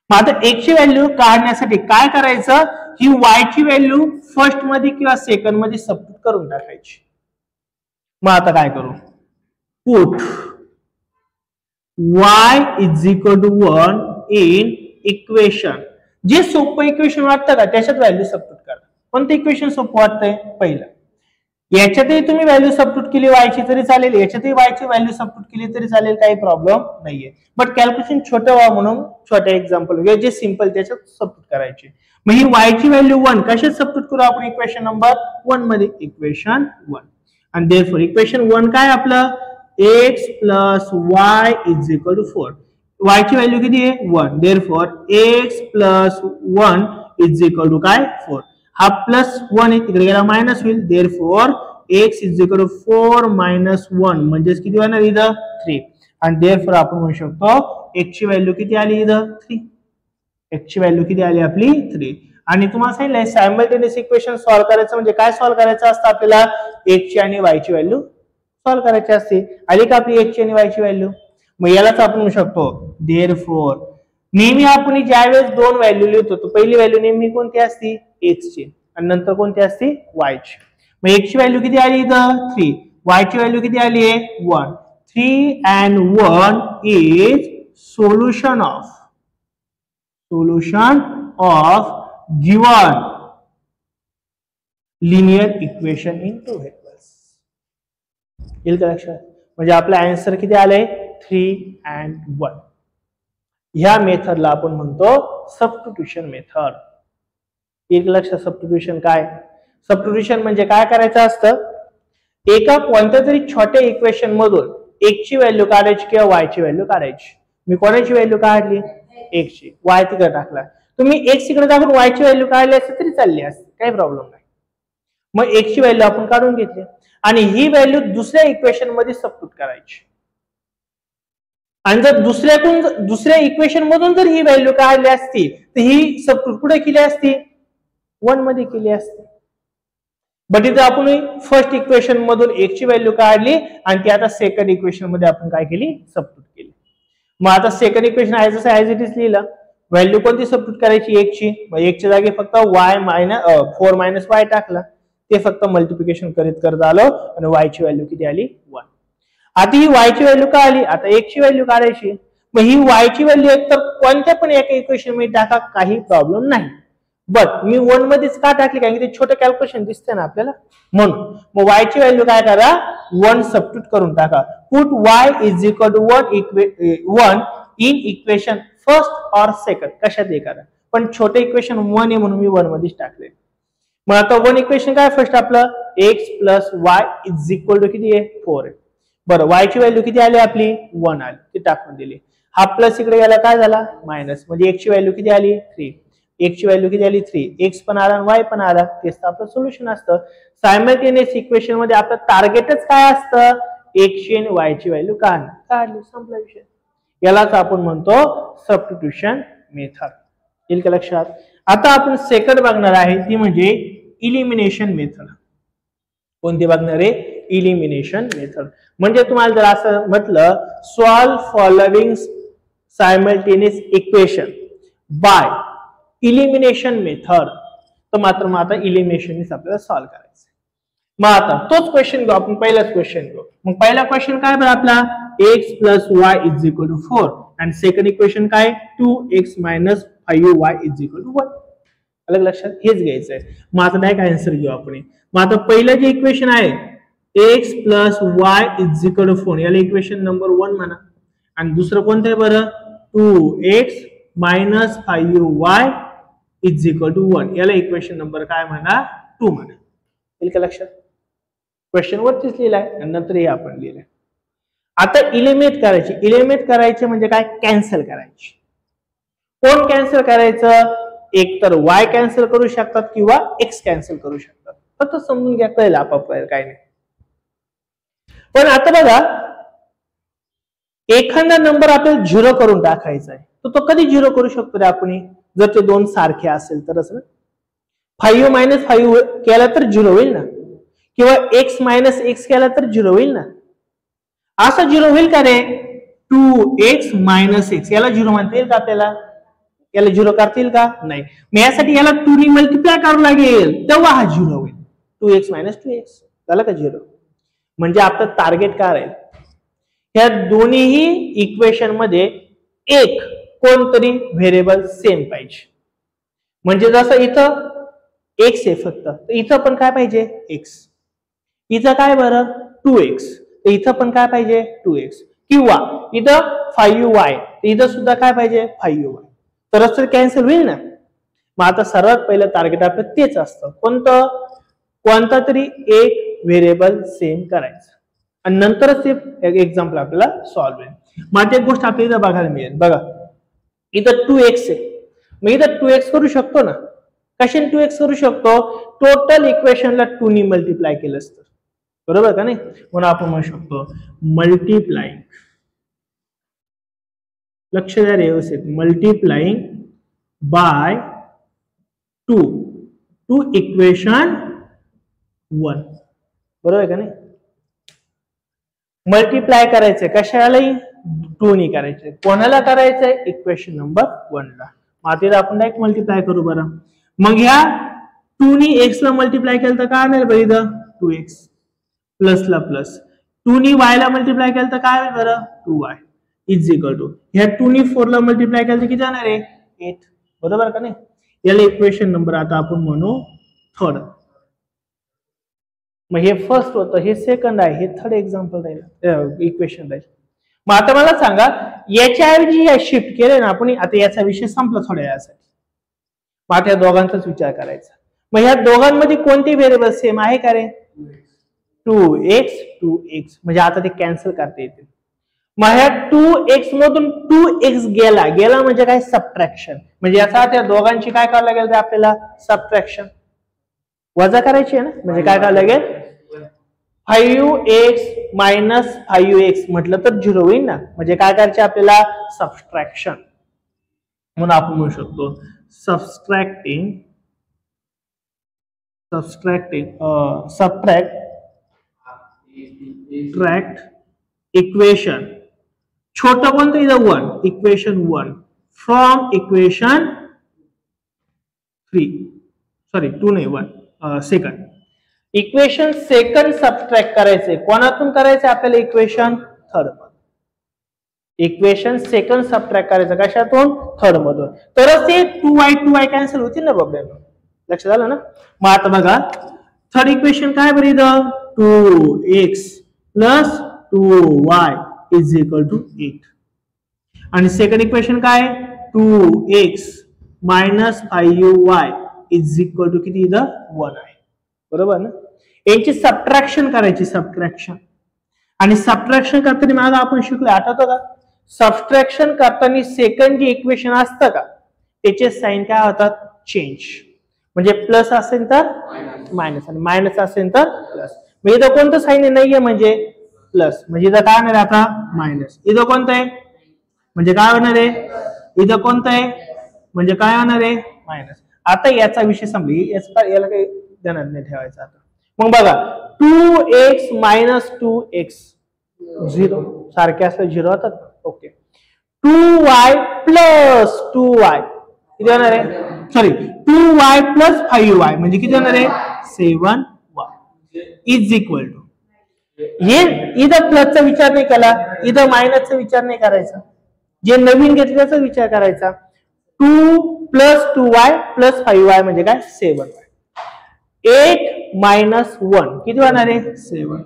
मग आता x ची व्हॅल्यू काढण्यासाठी काय करायचं ही y ची व्हॅल्यू फर्स्ट मध्ये किंवा सेकंड मध्ये सबस्टिट्यूट करून टाकायची. मग आता काय करू put y is equal to 1 in equation जे सोपं इक्वेशन वाटतं का त्याच्यात व्हॅल्यू सबस्टिट्यूट करा. कोणतं इक्वेशन सोपं वाटतंय पहिलं याच्यातही तुम्ही व्हॅल्यू सबस्टिट्यूट केली y ची तरी चालेल याच्यातही y ची व्हॅल्यू सबस्टिट्यूट केली तरी चालेल काही प्रॉब्लेम नाहीये. बट कॅल्क्युलेशन छोटं व्हावं म्हणून छोटे एक्झाम्पल जे सिंपल त्याच्यात सबस्टिट्यूट करायचे. मग ही y ची व्हॅल्यू 1 कशात सबस्टिट्यूट करू आपण इक्वेशन नंबर 1 मध्ये इक्वेशन 1 आणि देअरफॉर इक्वेशन 1 काय आपलं x plus y is equal to 4 y ची व्हॅल्यू किती आहे 1 therefore x plus 1 is equal to काय 4 हा प्लस 1 आहे तिकडे गेला मायनस होईल therefore x is equal to 4 minus 1 म्हणजे किती होणार इथं 3 आणि देअरफॉर आपण म्हणू शकतो x ची व्हॅल्यू किती आली इथं 3 x ची व्हॅल्यू किती आली आपली 3. आणि तुम्हाला सांगितलंय सायमल्टेनियस इक्वेशन सॉल्व्ह करायचं म्हणजे काय सॉल्व्ह करायचं असतं आपल्याला x ची आणि y ची व्हॅल्यू सॉल्व्ह करायची असते. आली का आपली x ची आणि y ची व्हॅल्यू. मग यालाच आपण म्हणू शकतो देअरफॉर नेहमी आपण ज्यावेळेस दोन व्हॅल्यू लिहितो तो पहिली व्हॅल्यू नेहमी कोणती असते x ची आणि नंतर कोणती असते y ची. मग x ची व्हॅल्यू किती आली इथं 3 y ची व्हॅल्यू किती आली आहे 1 3 and 1 is solution of given linear equation in two variables. येईल का लक्षात. म्हणजे आपला आन्सर किती आले 3 and 1. ह्या मेथडला आपण म्हणतो सबस्टिट्यूशन मेथड. एक लक्षात सबस्टिट्यूशन काय सबस्टिट्यूशन म्हणजे काय करायचं असतं एका कोणत्या तरी छोट्या इक्वेशन मधून x ची व्हॅल्यू काढायची किंवा y ची व्हॅल्यू काढायची. मी कोणाची व्हॅल्यू काढली x ची y तिकडे टाकला तुम्ही x इकडे टाकून y ची व्हॅल्यू काढली असते तरी चालली असते काही प्रॉब्लेम नाही. मग x ची व्हॅल्यू आपण काढून घेतली आणि ही व्हॅल्यू दुसऱ्या इक्वेशन मध्ये सबस्टिट्यूट करायची आणि जर दुसऱ्या इक्वेशन मधून जर ही व्हॅल्यू काढली असती तर ही सबस्टिट्यूट कुठे केली असती 1 मध्ये केली असती. बट इथे आपण फर्स्ट इक्वेशन मधून x ची व्हॅल्यू काढली आणि ती आता सेकंड इक्वेशन मध्ये आपण काय केली सबस्टिट्यूट केली. मग आता second equation as it is लिहिलं व्हॅल्यू कोणती सबस्टिट्यूट करायची x ची मग x च्या जागी फक्त 4 मायनस y टाकला ते फक्त मल्टिप्लिकेशन करत आलो आणि y ची व्हॅल्यू किती आली 1. आता ही y ची व्हॅल्यू काय आली आता x ची व्हॅल्यू काढायची मग ही y ची व्हॅल्यू एकतर कोणत्या पण एका इक्वेशन मध्ये टाका काही प्रॉब्लेम नाही. बट मी 1 मध्येच का टाकली कारण की ते छोटं कॅल्क्युलेशन दिसते ना आपल्याला म्हणून. मग y ची व्हॅल्यू काय करा 1 सबस्टिट्यूट करून टाका put y is equal to 1 in equation first और सेकंड कशात करा पण छोटे इक्वेशन 1 आहे म्हणून मी 1 मध्येच टाकले. मग आता 1 इक्वेशन काय फर्स्ट आपलं x plus y is equal to किती आहे 4 आहे. बरं y ची व्हॅल्यू किती आली आपली 1 आली ती टाकून दिली. हा प्लस इकडे गेला काय झाला मायनस म्हणजे x ची व्हॅल्यू किती आली 3 x ची व्हॅल्यू किती आली 3, x पण आला y पण आला, तेच तर आपलं सोल्युशन असतं. सायमल्टेनियस इक्वेशन मध्ये आपलं टार्गेटच काय असतं, x ची आणि y ची व्हॅल्यू काढली, संपला विषय. यालाच आपण म्हणतो सबस्टिट्यूशन मेथड. येईल का लक्षात? आता आपण सेकंड बघणार आहे ती म्हणजे इलिमिनेशन मेथड. कोणती बघणार आहे? Elimination method. म्हणजे तुम्हाला जर असं म्हटलं solve following simultaneous equation by elimination method, तर मात्र मग आता इलिमिनेशन आपल्याला सॉल्व करायचं. मग आता तोच क्वेश्चन घेऊ आपण, पहिलाच क्वेश्चन घेऊ. मग पहिला क्वेश्चन काय बरं आपला, x plus y is equal to 4 आणि सेकंड इक्वेशन काय 2x minus 5y is equal to 1. अलग लक्षात हेच घ्यायचं आहे. मग आता डायरेक्ट आन्सर घेऊ आपण. मग आता पहिलं जे इक्वेशन आहे x plus y is equal to 4, याला इक्वेशन नंबर 1 म्हणा. आणि दुसरं कोणतं आहे बरं, 2x minus 5y is equal to 1, याला इक्वेशन नंबर काय म्हणा 2 म्हणा. येईल का लक्षात? क्वेश्चन वरतीच लिहिलाय आणि नंतर हे आपण लिहिलंय. आता इलिमिनेट करायची. इलिमिनेट करायचे म्हणजे काय, कॅन्सल करायची. कोण कॅन्सल करायचं, एक तर y कॅन्सल करू शकतात किंवा x कॅन्सल करू शकतात. फक्त समजून घ्या, कळलं आपापलं काय नाही. पण आता बघा एखादा नंबर आपल्याला 0 करून टाकायचा आहे, तर तो कधी 0 करू शकतो रे आपण, जर ते दोन सारखे असेल तरच ना. 5 मायनस 5 केला तर 0 होईल ना, किंवा x मायनस x केला तर 0 होईल ना. असं 0 होईल का रे, 2x मायनस x याला 0 म्हणता येईल का आपल्याला, याला 0 करता येईल का, नाही. मग यासाठी याला 2 ने मल्टिप्लाय करावं लागेल, तेव्हा हा 0 होईल. 2x मायनस 2x झालं का 0. म्हणजे आपलं टार्गेट काय राहील, ह्या दोन्हीही इक्वेशन मध्ये एक कोणतरी व्हेरिएबल सेम पाहिजे. म्हणजे जसं इथं x आहे फक्त, तर इथं पण काय पाहिजे x. इथं काय बरं 2x, तर इथं पण काय पाहिजे 2x. किंवा इथं 5y, तर इथं सुद्धा काय पाहिजे 5y. तरच तर कॅन्सल होईल ना. मग आता सर्वात पहिलं टार्गेट आपलं तेच असतं, कोणतं, कोणता तरी एक व्हेरिएबल सेम करायचं आणि नंतरच ते एक्झाम्पल आपल्याला सॉल्व्ह होईल. मग एक गोष्ट आपल्याला इथं बघायला मिळेल. बघा इथं 2x आहे, मग इथं 2x करू शकतो ना. कशाने 2x करू शकतो, टोटल इक्वेशनला 2 ने मल्टिप्लाय केलंच तर, बरोबर का नाही. म्हणून आपण म्हणू शकतो मल्टिप्लाइंग, लक्ष द्या रे व्यवस्थित, मल्टिप्लाइंग बाय 2 टू इक्वेशन 1, बरोबर का नाही. मल्टिप्लाय करायचंय कशालाही 2 ने करायचंय. कोणाला करायचंय, इक्वेशन नंबर 1 ला. मात्र आपण डायरेक्ट मल्टिप्लाय करू बरं. मग ह्या 2 ने x ला मल्टिप्लाय केलं तर काय मिळेल बरं, इथं 2x प्लस ला प्लस, 2 ने y ला मल्टिप्लाय केलं तर काय मिळेल बरं 2y इज इक्वल टू, ह्या 2 ने 4 ला मल्टिप्लाय केलं तर किती जाणार आहे 8, बरोबर का नाही. याला इक्वेशन नंबर आता आपण म्हणू थर्ड. मग हे फर्स्ट होतं, हे सेकंड आहे, हे थर्ड एक्झाम्पल राहील, इक्वेशन राहील. मग आता मला सांगा याच्याऐवजी हे शिफ्ट केले ना आपण, आता याचा विषय संपला थोड्या वेळासाठी. मग आता या दोघांचाच विचार करायचा. मग ह्या दोघांमध्ये कोणते व्हेरिएबल सेम आहे का रे, 2x म्हणजे आता ते कॅन्सल करता येते. मग ह्या 2x मधून 2x गेला म्हणजे काय, सबट्रॅक्शन. म्हणजे याचा त्या दोघांची काय करावं लागेल आपल्याला, सबट्रॅक्शन, वजा करायची आहे ना. म्हणजे काय करावं लागेल, 5x मायनस 5x म्हटलं तर 0 होईल ना. म्हणजे काय करायचे आपल्याला, सबट्रॅक्शन. म्हणून आपण म्हणू शकतो सबट्रॅक्ट इक्वेशन, छोटं कोणतं इथं 1, इक्वेशन 1 फ्रॉम इक्वेशन 3, सॉरी 2 नाही 1, सेकंड. इक्वेशन सेकंड सबट्रॅक्ट करायचंय, कोणातून करायचंय आपल्याला, equation third. Equation second subtract करायचं कशातून, थर्ड मधून. तरच ते 2y कॅन्सल होतील ना प्रॉब्लेम. लक्षात आलं ना. मग आता बघा थर्ड इक्वेशन काय बरं इथं, 2x plus 2y is equal to 8. आणि सेकंड इक्वेशन काय, 2x minus 5y is equal to किती इथं 1 आहे, बरोबर ना. याची सबट्रॅक्शन करायची, सबट्रॅक्शन. आणि सबट्रॅक्शन करताना मागे आपण शिकलो, आठवतं का, सबट्रॅक्शन करताना सेकंड जे इक्वेशन असतं का त्याचे साइन काय होतात चेंज, म्हणजे प्लस असेल तर मायनस आणि मायनस असेल तर प्लस. मग इथं कोणतं साईन नाहीये म्हणजे प्लस, म्हणजे इथं काय होणार आहे आता मायनस. इथं कोणतं आहे म्हणजे काय होणार आहे, इथं कोणतं आहे म्हणजे काय होणार आहे मायनस. आता याचा विषय संपली, याला काही ध्यानात नाही ठेवायचं आता. मग बघा 2x मायनस 2x 0 सारखे असले 0 होतात. ओके 2y प्लस 2y किती होणार आहे, सॉरी 2y प्लस 5y म्हणजे किती होणार आहे 7y इज इक्वल टू, हे इथं प्लसचा विचार नाही केला, इथं मायनसचा विचार नाही करायचा, जे नवीन घेतले त्याचा विचार करायचा. 2 प्लस 2y प्लस 5y म्हणजे काय 7y. 8 मायनस 1 किती होणार आहे 7.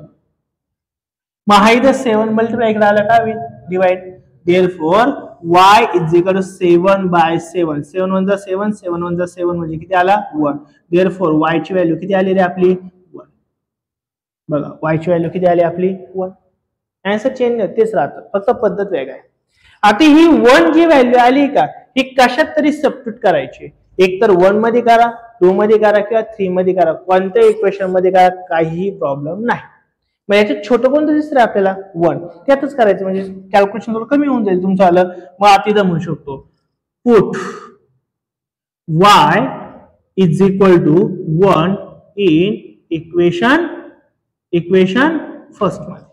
मग हा इथं 7 मल्टिप्लाय इकडे आला का होईल divide. Therefore y is equal to 7 by 7. 7 1 जा 7, 7 1 जा 7 म्हणजे किती आला 1. Therefore y ची व्हॅल्यू किती आली रे आपली 1. बघा y ची व्हॅल्यू किती आली आपली 1. आन्सर चेंज नाही, तेच राहतं, फक्त पद्धत वेगळी आहे. आता ही 1 जी व्हॅल्यू आली का ही कशात तरी सबस्टिट्यूट करायची, एक तर 1 मध्ये करा, 2 मध्ये करा किंवा 3 मध्ये करा, कोणत्या इक्वेशन मध्ये करा, काही प्रॉब्लेम नाही. मग याच्यात छोटं कोणतं दिसतंय आपल्याला 1, त्यातच करायचं म्हणजे कॅल्क्युलेशन थोडं कमी होऊन जाईल तुमचं आलं. मग आता इथं म्हणू शकतो put y is equal to 1 in equation first मध्ये.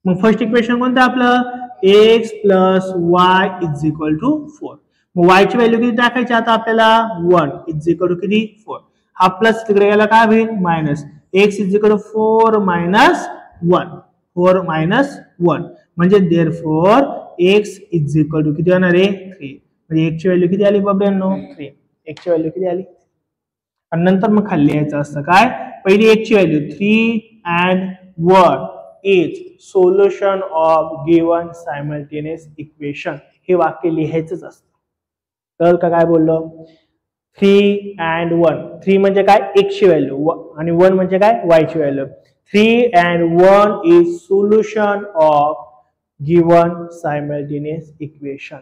मग फर्स्ट इक्वेशन कोणतं आपलं x plus y is equal to 4. मग y ची व्हॅल्यू किती टाकायची आता आपल्याला 1 इज इक्वल टू किती 4. हा प्लस तिकडे गेला काय होईल minus. x is equal to 4 minus 1, 4 minus 1 म्हणजे therefore x is equal to किती होणार आहे 3. म्हणजे x ची व्हॅल्यू किती आली बाबांनो 3. x ची व्हॅल्यू किती आली. आणि नंतर मग खाली यायचं असतं काय, पहिली x ची value 3 and 1 is solution of given simultaneous equation. हे वाक्य लिहायचंच असतं. तर काय बोललो 3 and 1. 3 म्हणजे काय x ची व्हॅल्यू आणि 1 म्हणजे काय y ची value. 3 and 1 is solution of given simultaneous equation.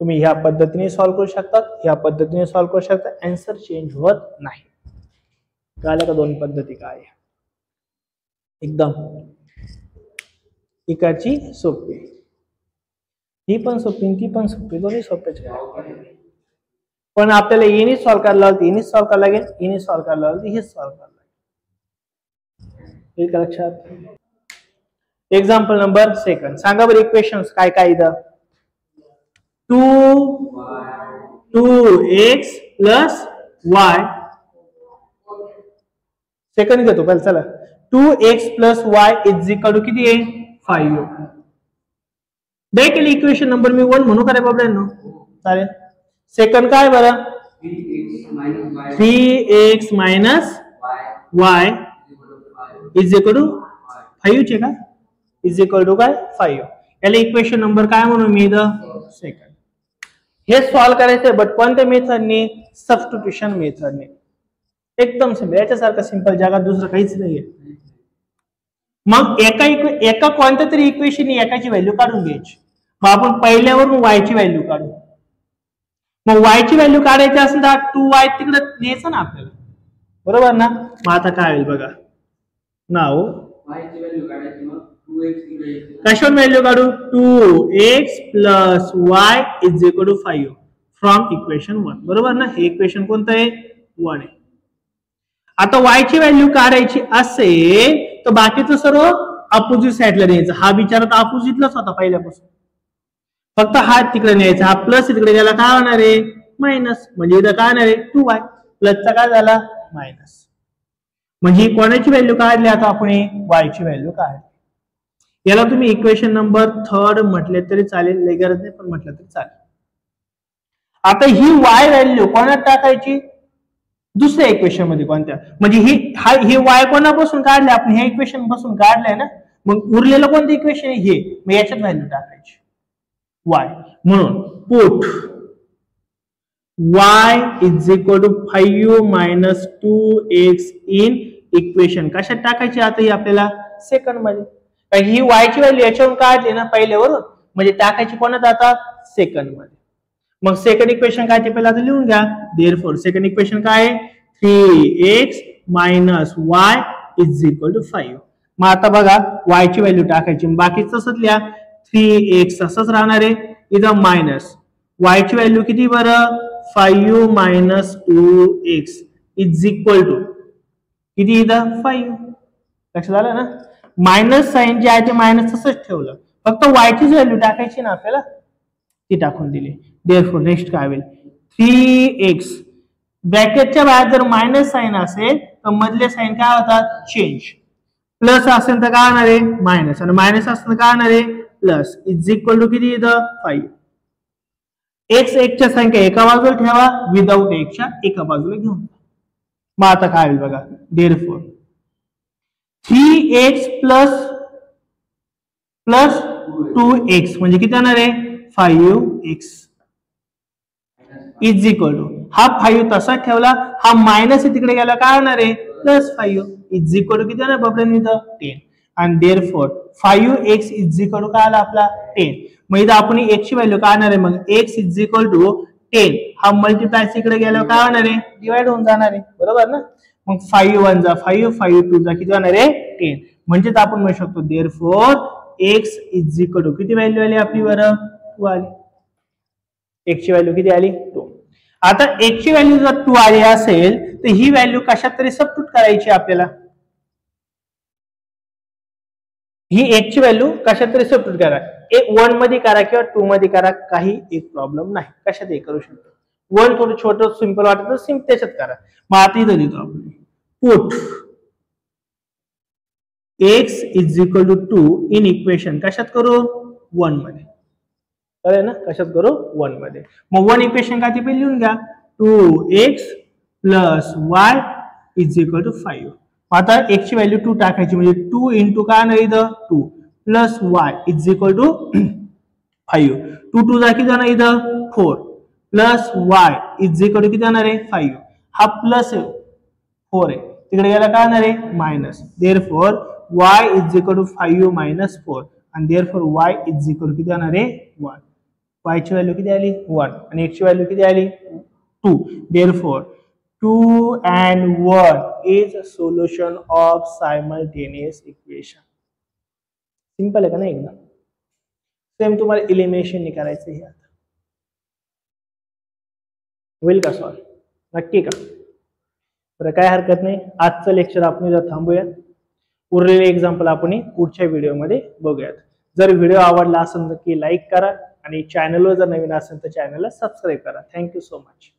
तुम्ही ह्या पद्धतीने सॉल्व्ह करू शकता, ह्या पद्धतीने सॉल्व्ह करू शकता, आन्सर चेंज होत नाही. कळलं का दोन पद्धती काय एकदम. इकडची सोपी, ही पण सोपी ती पण सोपी, दोन्ही सोप्याच पण आपल्याला येणे सॉल्व्ह करायला लागते, येणे सॉल्व्ह करायला लागेल, येणे सॉल्व्ह करायला लागते, हे सॉल्व्ह करायला लागेल. लक्षात. एक्झाम्पल नंबर 2 सांगा बरं इक्वेशन्स काय काय इथं. 2x प्लस y सेकंड घेतो पहिला चला. 2x plus y is equal to किती आहे 5. डायरेक्टली इक्वेशन नंबर मी 1 म्हणू का रे बाबड्यांनो चालेल. सेकंड काय बरं 3x minus y is equal to 5 चे का इज इक्वल टू काय 5. याला इक्वेशन नंबर काय म्हणू मी इथं सेकंड. हे सॉल्व्ह करायचंय बट कोणत्या मेथडने सबस्टिट्यूशन मेथडने. एकदम सिंपल, याच्यासारखं सिंपल जगात दुसरं काहीच नाहीये. मग एका कोणत्या तरी इक्वेशन एकाची व्हॅल्यू काढून घ्यायची. मग आपण पहिल्यावरून y ची व्हॅल्यू काढू. मग y ची व्हॅल्यू काढायची असेल तर 2y तिकडे न्यायचं ना आपल्याला, बरोबर ना. मग आता काय होईल बघा नाव कशावर व्हॅल्यू काढू 2x plus y is equal to 5 from equation 1, बरोबर ना. हे इक्वेशन कोणतं आहे 1 आहे. आता y ची व्हॅल्यू काढायची असेल तर बाकीचं सर्व अपोजिट साइडला न्यायचं. हा बिचारा तर अपोजिटलाच होता पहिल्यापासून, फक्त हा तिकडे न्यायचा. हा प्लस तिकडे गेला काय होणार आहे मायनस, म्हणजे इथं काय होणार आहे 2y प्लसचा काय झाला मायनस. म्हणजे कोणाची व्हॅल्यू काढली आता आपण y ची व्हॅल्यू काढली. याला तुम्ही इक्वेशन नंबर 3 म्हटले तरी चालेल, लई गरज नाही पण म्हटलं तरी चालेल. आता ही y व्हॅल्यू कोणात टाकायची दुसऱ्या इक्वेशन मध्ये कोणत्या, म्हणजे ही y कोणापासून काढले आपण ह्या इक्वेशन पासून काढलंय ना. मग उरलेलं कोणतं इक्वेशन आहे हे, मग याच्यात व्हॅल्यू टाकायची y. म्हणून put y is equal to 5 minus 2x in equation कशात टाकायची आता ही आपल्याला सेकंड मध्ये. ही y ची व्हॅल्यू याच्यावरून काढली ना पहिल्यावरून, म्हणजे टाकायची कोणात आता सेकंड मध्ये. मग सेकंड इक्वेशन काय ते पहिला आता लिहून घ्या. देअरफॉर सेकंड इक्वेशन काय आहे 3x minus y is equal to 5. मग आता बघा y ची व्हॅल्यू टाकायची, बाकी तसंच लिहा 3x असंच राहणार आहे, इथं मायनस y ची व्हॅल्यू किती बरं 5 minus 2x is equal to किती इथं 5. लक्षात आलं ना. मायनस साइन जे आहे ते मायनस तसंच ठेवलं, फक्त y ची व्हॅल्यू टाकायची ना आपल्याला, ती टाकून दिली. देअरफॉर नेक्स्ट काय होईल 3x ब्रॅकेटच्या बाहेर जर मायनस साइन असेल तर मधले साइन काय होतात चेंज, प्लस असेल तर काय होणार आहे मायनस, आणि मायनस असेल तर काय होणार आहे प्लस, इज इक्वल टू किती इथं 5. x च्या संख्या एका बाजूला ठेवा, विदाउट x च्या एका बाजूला घेऊन जा. मग आता काय होईल बघा देअरफॉर 3x प्लस 2x म्हणजे किती येणार आहे 5x इज इक्वल टू, हा 5 तसाच ठेवला, हा मायनस तिकडे गेला काय होणार आहे प्लस 5 इज इक्वल टू किती येणार बापरे इथं 10. आणि therefore 5x is equal to काय आला आपला 10. मग इथं आपण x ची व्हॅल्यू काय आणणार आहे, मग x इज इक्वल टू 10, हा मल्टिप्लाय तिकडे गेल्यावर काय होणार आहे डिवाइड होऊन जाणार आहे, बरोबर ना. मग 5 1 जा 5, 5 2 जा किती होणार आहे 10. म्हणजेच आपण म्हणू शकतो therefore x is equal to किती व्हॅल्यू आली आपली बरं 2 आली. x ची व्हॅल्यू किती आली 2. आता x ची व्हॅल्यू जर 2 आली असेल तर ही व्हॅल्यू कशात तरी सबस्टिट्यूट करायची आपल्याला. ही x ची व्हॅल्यू कशात तरी सबस्टिट्यूट करा, 1 मध्ये करा किंवा 2 मध्ये करा, काही एक प्रॉब्लेम नाही, कशातही करू शकतो. 1 थोडं छोटं सिंपल वाटत तर सिंपल त्याच्यात करा. मग आता इथं लिहितो आपण put x is equal to 2 in equation कशात करू 1 मध्ये, कळलं ना, कशात करू 1 मध्ये. मग 1 इक्वेशन काय ते पहिले लिहून घ्या 2x plus y is equal to 5. आता x ची व्हॅल्यू 2 टाकायची, म्हणजे 2 इंटू काय नाही इथं 2 plus y is equal to 5. 2 2 जा किती जाणार इथं 4 plus y is equal to किती जाणार आहे 5. हा प्लस 4 आहे, तिकडे गेला काय होणार आहे minus. Therefore y is equal to 5 minus 4 आणि therefore y is equal to किती जाणार आहे 1. y ची व्हॅल्यू किती आली 1 आणि x ची व्हॅल्यू किती आली 2. Therefore 2 and 1 is a solution of simultaneous equation. Simple आहे का नाही एकदम. सेम तुम्हाला एलिमिनेशन नाही करायचं आहे. आता होईल का सॉल्व नक्की का. तर काय हरकत नाही, आजचं लेक्चर आपण इथं थांबूयात. उरलेले एक्झाम्पल आपण पुढच्या व्हिडिओमध्ये बघूयात. जर व्हिडिओ आवडला असेल तर नक्की लाईक करा आणि चॅनलवर जर नवीन असेल तर चॅनलला सबस्क्राईब करा. Thank you so much.